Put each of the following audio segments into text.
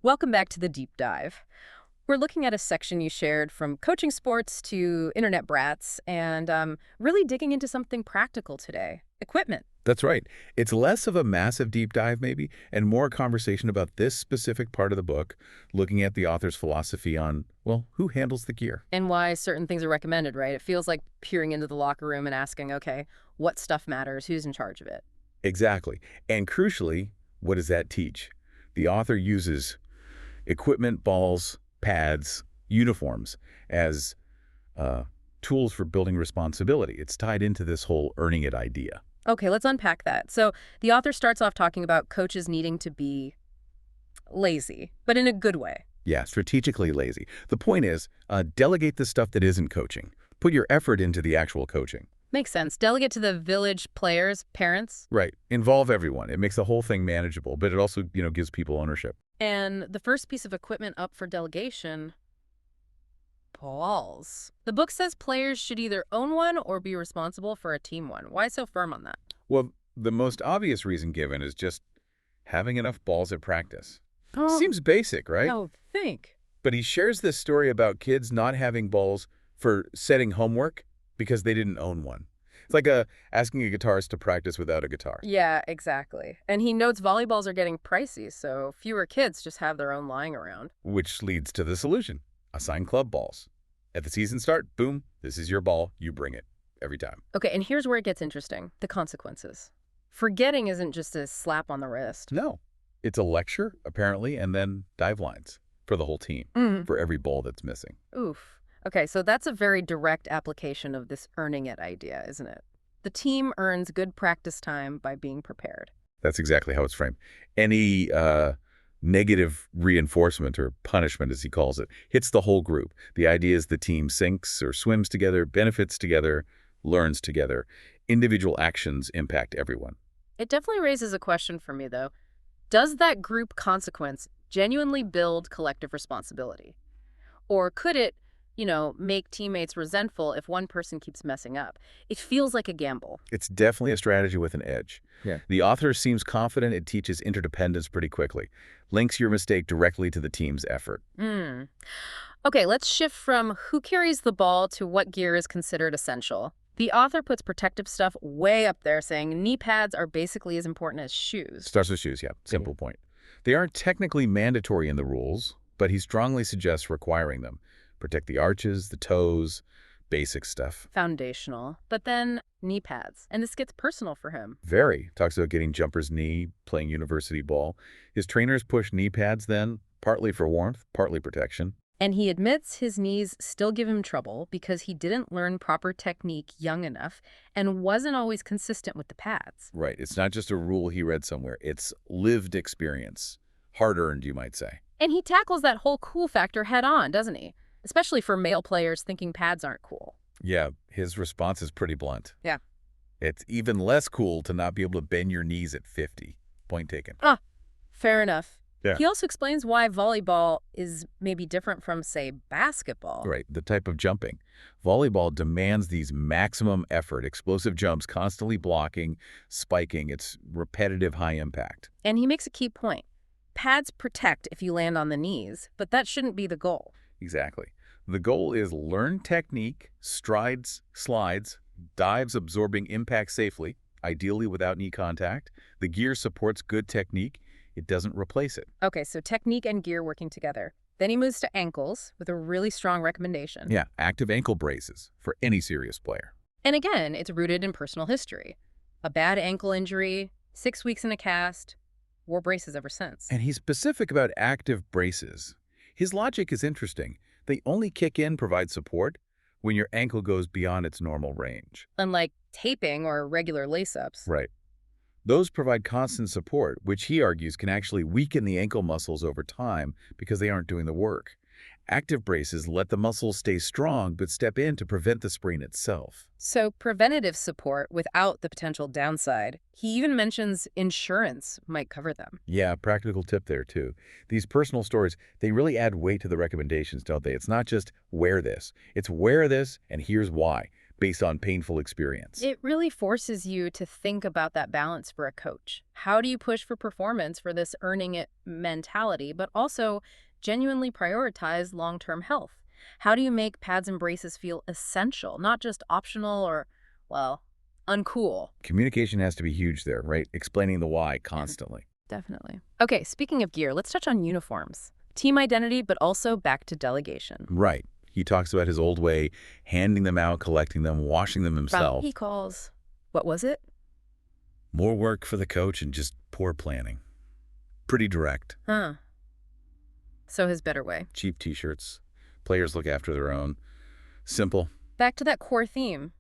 Welcome back to the deep dive. We're looking at a section you shared from coaching sports to internet brats and really digging into something practical today equipment. That's right. It's less of a massive deep dive, maybe, and more a conversation about this specific part of the book, looking at the author's philosophy on, well, who handles the gear? And why certain things are recommended, right? It feels like peering into the locker room and asking, okay, what stuff matters? Who's in charge of it? Exactly. And crucially, what does that teach? The author uses equipment, balls, pads, uniforms as tools for building responsibility. It's tied into this whole earning it idea. Okay, let's unpack that. So the author starts off talking about coaches needing to be lazy, but in a good way. Yeah, strategically lazy. The point is, delegate the stuff that isn't coaching. Put your effort into the actual coaching. Makes sense. Delegate to the village players, parents. Right. Involve everyone. It makes the whole thing manageable, but it also, gives people ownership. And the first piece of equipment up for delegation, balls. The book says players should either own one or be responsible for a team one. Why so firm on that? Well, the most obvious reason given is just having enough balls at practice. Oh, Seems basic, right? no, think. But he shares this story about kids not having balls for setting homework because they didn't own one. It's like asking a guitarist to practice without a guitar, Yeah, exactly. And he notes volleyballs are getting pricey, so fewer kids just have their own lying around. which leads to the solution. Assign club balls. At the season start, boom, this is your ball. You bring it every time. Okay, and here's where it gets interesting. The consequences. Forgetting isn't just a slap on the wrist. No, it's a lecture, apparently, and then dive lines for the whole team, for every ball that's missing. Oof. Okay, so that's a very direct application of this earning it idea, isn't it? The team earns good practice time by being prepared. That's exactly how it's framed. Any negative reinforcement or punishment, as he calls it, hits the whole group. The idea is the team sinks or swims together, benefits together, learns together. Individual actions impact everyone. It definitely raises a question for me, though. Does that group consequence genuinely build collective responsibility? Or could it, make teammates resentful if one person keeps messing up? It feels like a gamble. It's definitely a strategy with an edge. Yeah. The author seems confident it teaches interdependence pretty quickly, links your mistake directly to the team's effort. Hmm. Okay, let's shift from who carries the ball to what gear is considered essential. The author puts protective stuff way up there, saying knee pads are basically as important as shoes. Starts with shoes, yeah. Simple point. They aren't technically mandatory in the rules, but he strongly suggests requiring them. Protect the arches, the toes, basic stuff. Foundational. But then knee pads. And this gets personal for him. Very. Talks about getting jumper's knee, playing university ball. His trainers push knee pads then, partly for warmth, partly protection. And he admits his knees still give him trouble because he didn't learn proper technique young enough and wasn't always consistent with the pads. Right. It's not just a rule he read somewhere. It's lived experience. Hard-earned, you might say. And he tackles that whole cool factor head on, doesn't he? Especially for male players thinking pads aren't cool. Yeah, his response is pretty blunt. Yeah. It's even less cool to not be able to bend your knees at 50. Point taken. Fair enough. Yeah. He also explains why volleyball is maybe different from, say, basketball. Right, the type of jumping. Volleyball demands these maximum effort, explosive jumps, constantly blocking, spiking. It's repetitive, high impact. And he makes a key point. Pads protect if you land on the knees, but that shouldn't be the goal. Exactly. The goal is learn technique, strides, slides, dives absorbing impact safely, ideally without knee contact. The gear supports good technique. It doesn't replace it. Okay, so technique and gear working together. Then he moves to ankles with a really strong recommendation. Yeah, active ankle braces for any serious player. And again, it's rooted in personal history. A bad ankle injury, 6 weeks in a cast, wore braces ever since. And he's specific about active braces. His logic is interesting. They only kick in, provide support, when your ankle goes beyond its normal range. Unlike taping or regular lace-ups. Right. Those provide constant support, which he argues can actually weaken the ankle muscles over time because they aren't doing the work. Active braces let the muscles stay strong but step in to prevent the sprain itself. So preventative support without the potential downside. He even mentions insurance might cover them. Yeah, practical tip there too. These personal stories, they really add weight to the recommendations, don't they? It's not just wear this. It's wear this and here's why. based on painful experience. It really forces you to think about that balance for a coach. How do you push for performance for this earning it mentality, but also genuinely prioritize long-term health? How do you make pads and braces feel essential, not just optional or, well, uncool? Communication has to be huge there, right? Explaining the why Yeah, constantly. definitely. Okay, speaking of gear, let's touch on uniforms. Team identity, but also back to delegation. Right. He talks about his old way, handing them out, collecting them, washing them Well, he himself. calls, what was it? More work for the coach and just poor planning. Pretty direct. Huh. So his better way. Cheap t-shirts. Players look after their own. Simple. Back to that core theme.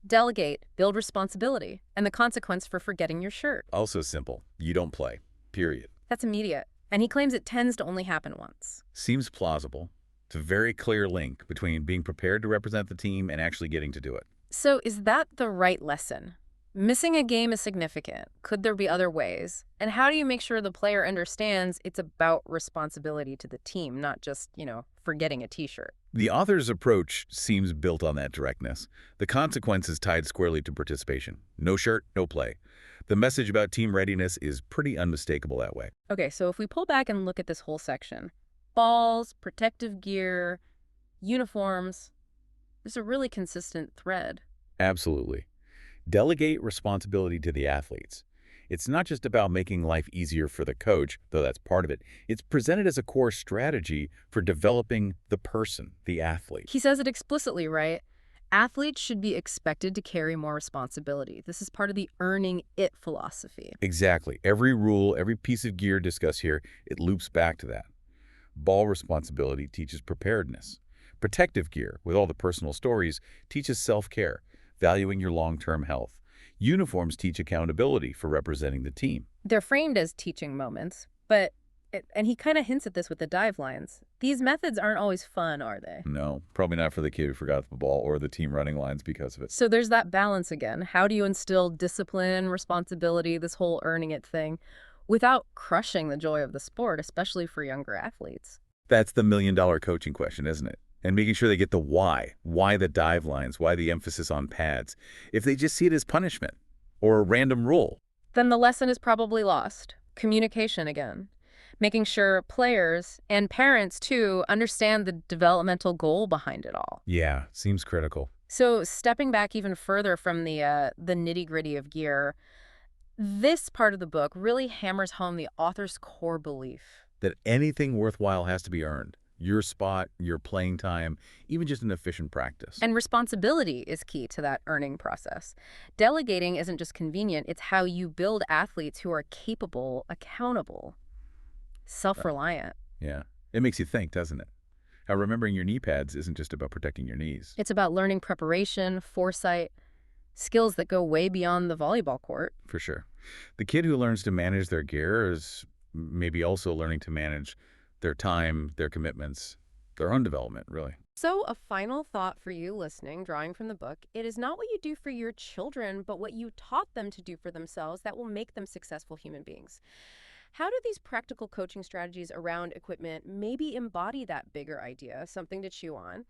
Delegate, build responsibility, and the consequence for forgetting your shirt. Also simple. You don't play. Period. That's immediate. And he claims it tends to only happen once. Seems plausible. It's a very clear link between being prepared to represent the team and actually getting to do it. So is that the right lesson? Missing a game is significant. Could there be other ways? And how do you make sure the player understands it's about responsibility to the team, not just, forgetting a t-shirt? The author's approach seems built on that directness. The consequence is tied squarely to participation. No shirt, no play. The message about team readiness is pretty unmistakable that way. Okay, so if we pull back and look at this whole section, balls, protective gear, uniforms, there's a really consistent thread. Absolutely. Delegate responsibility to the athletes. It's not just about making life easier for the coach, though that's part of it. It's presented as a core strategy for developing the person, the athlete. He says it explicitly, right? Athletes should be expected to carry more responsibility. This is part of the earning it philosophy. Exactly. Every rule, every piece of gear discussed here, it loops back to that. Ball responsibility teaches preparedness. Protective gear, with all the personal stories, teaches self-care, valuing your long-term health. Uniforms teach accountability for representing the team. They're framed as teaching moments, but, and he kind of hints at this with the dive lines, these methods aren't always fun, are they? No, probably not for the kid who forgot the ball or the team running lines because of it. So there's that balance again. How do you instill discipline, responsibility, this whole earning it thing, without crushing the joy of the sport, especially for younger athletes? That's the million-dollar coaching question, isn't it? And making sure they get the why. Why the dive lines? Why the emphasis on pads? If they just see it as punishment or a random rule. Then the lesson is probably lost. Communication again. Making sure players and parents, too, understand the developmental goal behind it all. Yeah, seems critical. So stepping back even further from the nitty-gritty of gear, this part of the book really hammers home the author's core belief. That anything worthwhile has to be earned. Your spot, your playing time, even just an efficient practice. And responsibility is key to that earning process. Delegating isn't just convenient, it's how you build athletes who are capable, accountable, self-reliant. Yeah. It makes you think, doesn't it? How remembering your knee pads isn't just about protecting your knees. It's about learning preparation, foresight, skills that go way beyond the volleyball court. For sure. The kid who learns to manage their gear is maybe also learning to manage their time, their commitments, their own development, really. So a final thought for you listening, drawing from the book, it is not what you do for your children, but what you taught them to do for themselves that will make them successful human beings. How do these practical coaching strategies around equipment maybe embody that bigger idea, something to chew on?